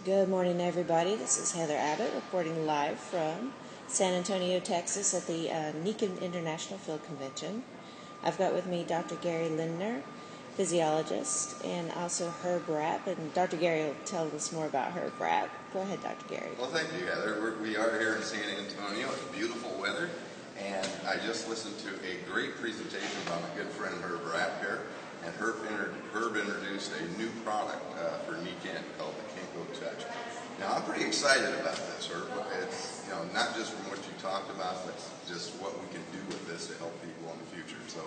Good morning, everybody. This is Heather Abbott reporting live from San Antonio, Texas at the Nikken International Field Convention. I've got with me Dr. Gary Lindner, physiologist, and also Herb Rapp. And Dr. Gary will tell us more about Herb Rapp. Go ahead, Dr. Gary. Well, thank you, Heather. We are here in San Antonio. It's beautiful weather, and I just listened to a great presentation by my good friend Herb Rapp here. And Herb introduced a new product for Nikken called the Kenko Touch. Now, I'm pretty excited about this, Herb. It's not just from what you talked about, but just what we can do with this to help people in the future. So,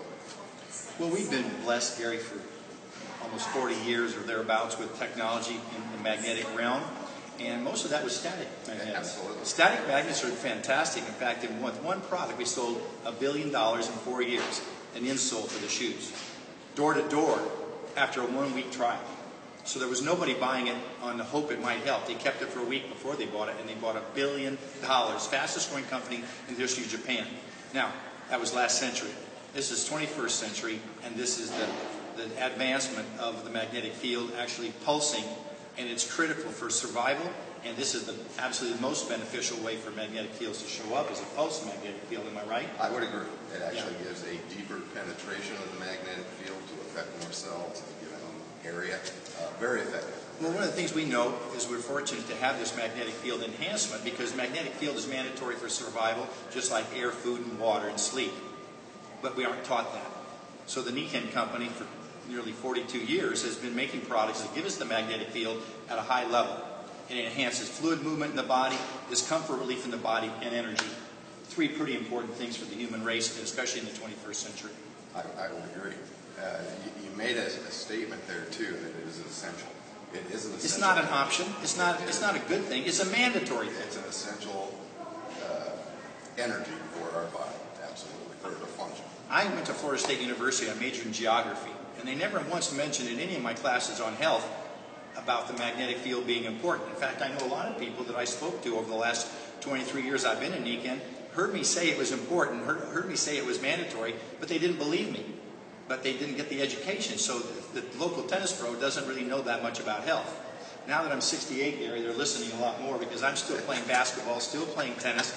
well, we've been blessed, Gary, for almost 40 years or thereabouts with technology in the magnetic realm, and most of that was static magnets. Absolutely. Static magnets are fantastic. In fact, with one product, we sold $1 billion in 4 years, an insole for the shoes, door to door, after a 1-week trial. So there was nobody buying it on the hope it might help. They kept it for a week before they bought it, and they bought $1 billion, fastest growing company in the history of Japan. Now, that was last century. This is 21st century, and this is the advancement of the magnetic field actually pulsing, and it's critical for survival, and this is the absolutely most beneficial way for magnetic fields to show up, is a pulse magnetic field. Am I right? I would agree. It actually gives a deeper penetration of the magnetic field to affect more cells in a given area. Very effective. Well, one of the things we know is we're fortunate to have this magnetic field enhancement, because magnetic field is mandatory for survival, just like air, food, and water, and sleep. But we aren't taught that. So the Nikken company, for nearly 42 years, has been making products that give us the magnetic field at a high level. It enhances fluid movement in the body, discomfort relief in the body, and energy. 3 pretty important things for the human race, especially in the 21st century. I would agree. You made a statement there, too, that it is essential. It is an essential. It's not an option. It's not a good thing. It's a mandatory thing. It's an essential energy for our body, absolutely, for it to function. I went to Florida State University. I majored in geography, and they never once mentioned in any of my classes on health about the magnetic field being important. In fact, I know a lot of people that I spoke to over the last 23 years I've been in Nikken heard me say it was important, heard me say it was mandatory, but they didn't believe me. But they didn't get the education, so the local tennis pro doesn't really know that much about health. Now that I'm 68, Gary, they're listening a lot more, because I'm still playing basketball, still playing tennis.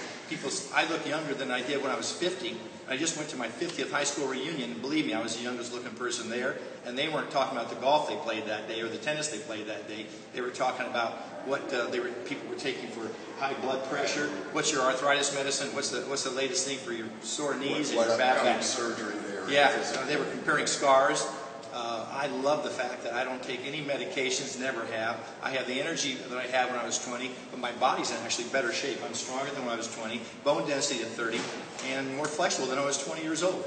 I look younger than I did when I was 50. I just went to my 50th high school reunion, and believe me, I was the youngest looking person there, and they weren't talking about the golf they played that day or the tennis they played that day. They were talking about what people were taking for high blood pressure. What's your arthritis medicine? What's the latest thing for your sore knees and your bad back? Surgery there. Yeah, so they were comparing scars. I love the fact that I don't take any medications, never have. I have the energy that I had when I was 20, but my body's in actually better shape. I'm stronger than when I was 20, bone density at 30, and more flexible than I was 20 years old.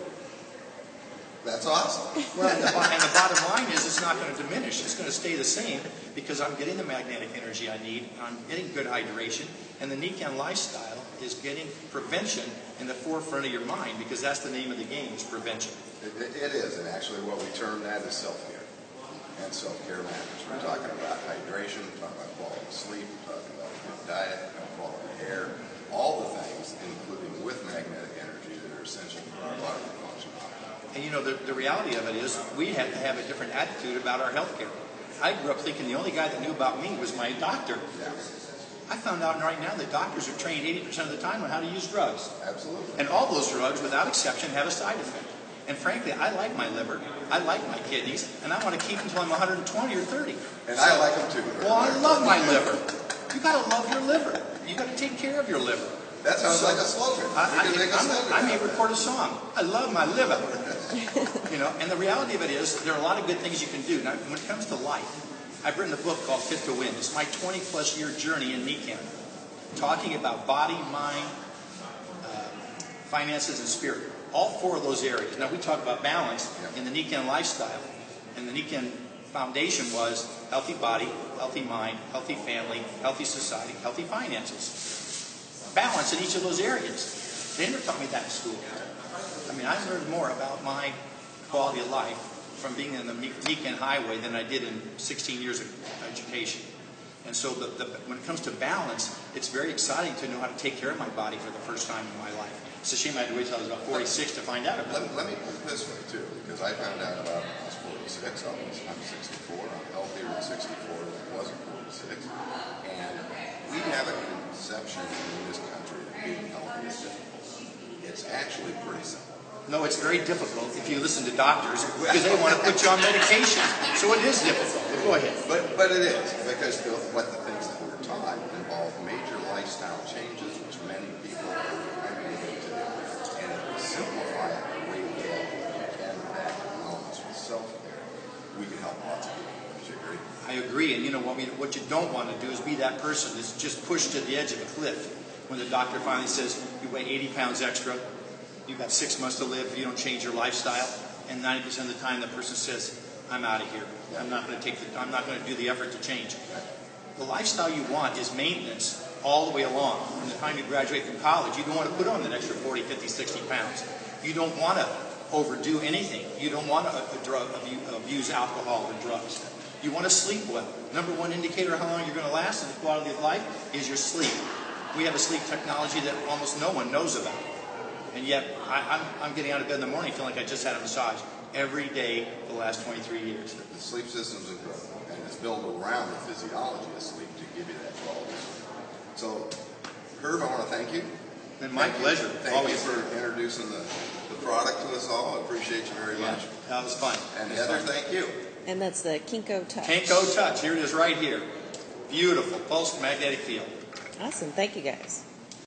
That's awesome. Well, and the bottom line is, it's not going to diminish. It's going to stay the same, because I'm getting the magnetic energy I need, I'm getting good hydration, and the Nikken lifestyle is getting prevention in the forefront of your mind, because that's the name of the game, is prevention. It is, and actually what we term that is self-care. And self-care matters. We're talking about hydration, we're talking about quality of sleep, we're talking about good diet, quality air, all the things, including with magnetic energy, that are essential for our body to function. And the reality of it is, we have to have a different attitude about our health care. I grew up thinking the only guy that knew about me was my doctor. Yeah. I found out right now that doctors are trained 80% of the time on how to use drugs. Absolutely. And all those drugs, without exception, have a side effect. And frankly, I like my liver, I like my kidneys, and I want to keep them until I'm 120 or 30. And I like them too. Well, I love my liver. You got to love your liver. You got to take care of your liver. That sounds like a slogan. I may record a song. I love my liver. And the reality of it is, there are a lot of good things you can do. Now, when it comes to life, I've written a book called Fit to Win. It's my 20-plus year journey in Nikken, talking about body, mind, finances, and spirit. All 4 of those areas. Now, we talk about balance in the Nikken lifestyle. And the Nikken foundation was healthy body, healthy mind, healthy family, healthy society, healthy finances. Balance in each of those areas. They never taught me that in school. I mean, I learned more about my quality of life from being in the Nikken highway than I did in 16 years of education. And so when it comes to balance, it's very exciting to know how to take care of my body for the first time in my life. It's a shame I had to wait till I was about 46 to find out about it. Let me put it this way, too, because I found out about it when I was 46. I'm 64. I'm healthier at 64 than I was at 46. have a conception in this country that being healthy is difficult. It's actually pretty simple. No, it's very difficult if you listen to doctors because they want to put you on medication. So it is difficult. Go ahead. But it is, because what the things that we're taught involve major lifestyle changes, which many people are unable to do. And if we simplify it the way we can back in wellness with self-care, we can help lots of people. Would you agree? I agree. And you know what you don't want to do is be that person that's just pushed to the edge of a cliff when the doctor finally says, you weigh 80 pounds extra, you've got 6 months to live if you don't change your lifestyle, and 90% of the time the person says, I'm out of here. I'm not going to do the effort to change. The lifestyle you want is maintenance all the way along. From the time you graduate from college, you don't want to put on that extra 40, 50, 60 pounds. You don't want to overdo anything. You don't want to abuse alcohol or drugs. You want to sleep well. Number one indicator of how long you're going to last and the quality of life is your sleep. We have a sleep technology that almost no one knows about. And yet, I'm getting out of bed in the morning feeling like I just had a massage every day for the last 23 years. The sleep system is incredible, and it's built around the physiology of sleep to give you that quality. So, Herb, I want to thank you. And my pleasure. Thank you for introducing the product to us all. I appreciate you very much. That was fun. And Heather, thank you. And that's the Kinko Touch. Kinko Touch. Here it is right here. Beautiful. Pulsed magnetic field. Awesome. Thank you, guys.